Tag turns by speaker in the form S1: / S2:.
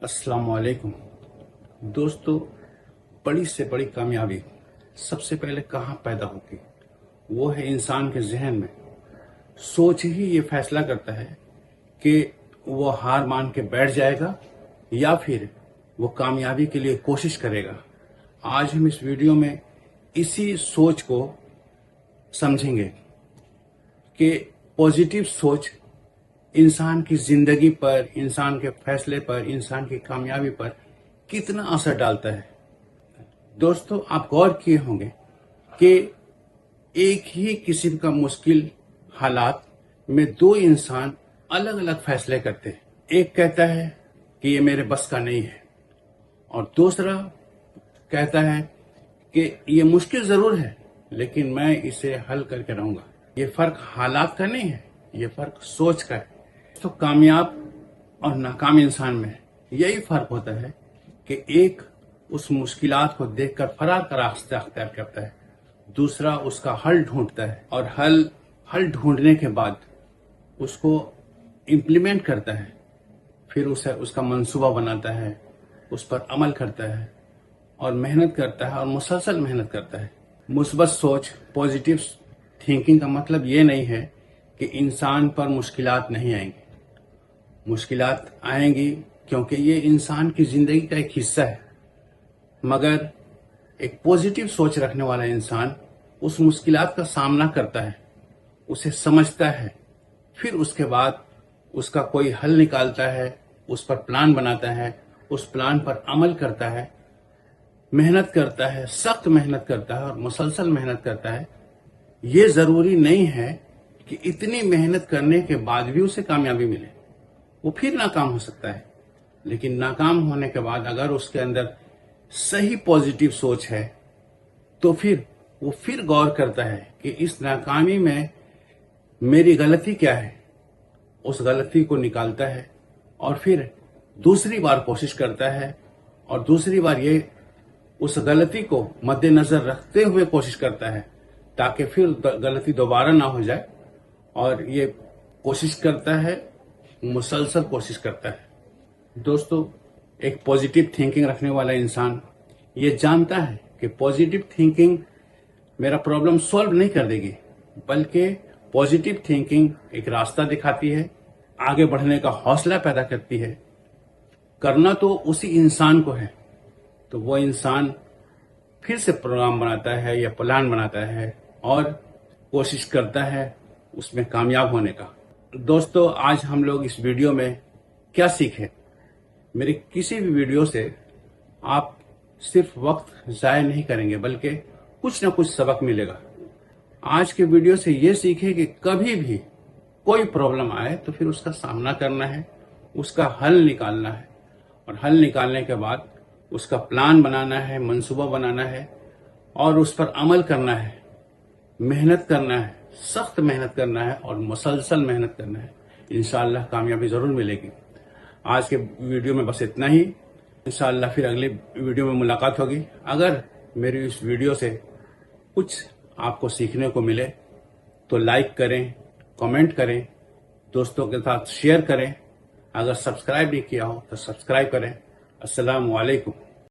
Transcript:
S1: अस्सलाम वालेकुम। दोस्तों, बड़ी से बड़ी कामयाबी सबसे पहले कहाँ पैदा होती? वो है इंसान के जहन में। सोच ही ये फैसला करता है कि वो हार मान के बैठ जाएगा या फिर वो कामयाबी के लिए कोशिश करेगा। आज हम इस वीडियो में इसी सोच को समझेंगे कि पॉजिटिव सोच इंसान की जिंदगी पर, इंसान के फैसले पर, इंसान की कामयाबी पर कितना असर डालता है। दोस्तों, आप गौर किए होंगे कि एक ही किस्म का मुश्किल हालात में दो इंसान अलग अलग फैसले करते हैं। एक कहता है कि ये मेरे बस का नहीं है और दूसरा कहता है कि ये मुश्किल जरूर है लेकिन मैं इसे हल करके रहूंगा। ये फर्क हालात का नहीं है, ये फर्क सोच का है। तो कामयाब और नाकाम इंसान में यही फर्क होता है कि एक उस मुश्किलात को देखकर फरार का रास्ता अख्तियार करता है, दूसरा उसका हल ढूंढता है और हल ढूंढने के बाद उसको इम्प्लीमेंट करता है, फिर उसे उसका मंसूबा बनाता है, उस पर अमल करता है और मेहनत करता है और मुसलसल मेहनत करता है। मुस्बत सोच, पॉजिटिव थिंकिंग का मतलब ये नहीं है कि इंसान पर मुश्किलात नहीं आएंगी। मुश्किलात आएंगी क्योंकि ये इंसान की जिंदगी का एक हिस्सा है, मगर एक पॉजिटिव सोच रखने वाला इंसान उस मुश्किलात का सामना करता है, उसे समझता है, फिर उसके बाद उसका कोई हल निकालता है, उस पर प्लान बनाता है, उस प्लान पर अमल करता है, मेहनत करता है, सख्त मेहनत करता है और मुसलसल मेहनत करता है। ये जरूरी नहीं है कि इतनी मेहनत करने के बाद भी उसे कामयाबी मिले, वो फिर नाकाम हो सकता है। लेकिन नाकाम होने के बाद अगर उसके अंदर सही पॉजिटिव सोच है तो फिर वो फिर गौर करता है कि इस नाकामी में मेरी गलती क्या है, उस गलती को निकालता है और फिर दूसरी बार कोशिश करता है और दूसरी बार ये उस गलती को मद्देनजर रखते हुए कोशिश करता है ताकि फिर गलती दोबारा ना हो जाए, और ये कोशिश करता है, मुसलसल कोशिश करता है। दोस्तों, एक पॉजिटिव थिंकिंग रखने वाला इंसान ये जानता है कि पॉजिटिव थिंकिंग मेरा प्रॉब्लम सॉल्व नहीं कर देगी, बल्कि पॉजिटिव थिंकिंग एक रास्ता दिखाती है, आगे बढ़ने का हौसला पैदा करती है। करना तो उसी इंसान को है, तो वो इंसान फिर से प्रोग्राम बनाता है या प्लान बनाता है और कोशिश करता है उसमें कामयाब होने का। दोस्तों, आज हम लोग इस वीडियो में क्या सीखे? मेरे किसी भी वीडियो से आप सिर्फ वक्त जाया नहीं करेंगे बल्कि कुछ ना कुछ सबक मिलेगा। आज के वीडियो से ये सीखे कि कभी भी कोई प्रॉब्लम आए तो फिर उसका सामना करना है, उसका हल निकालना है और हल निकालने के बाद उसका प्लान बनाना है, मंसूबा बनाना है और उस पर अमल करना है, मेहनत करना है, सख्त मेहनत करना है और मुसलसल मेहनत करना है। इंशाअल्लाह कामयाबी जरूर मिलेगी। आज के वीडियो में बस इतना ही। इंशाअल्लाह फिर अगले वीडियो में मुलाकात होगी। अगर मेरी इस वीडियो से कुछ आपको सीखने को मिले तो लाइक करें, कमेंट करें, दोस्तों के साथ शेयर करें। अगर सब्सक्राइब नहीं किया हो तो सब्सक्राइब करें। अस्सलाम वालेकुम।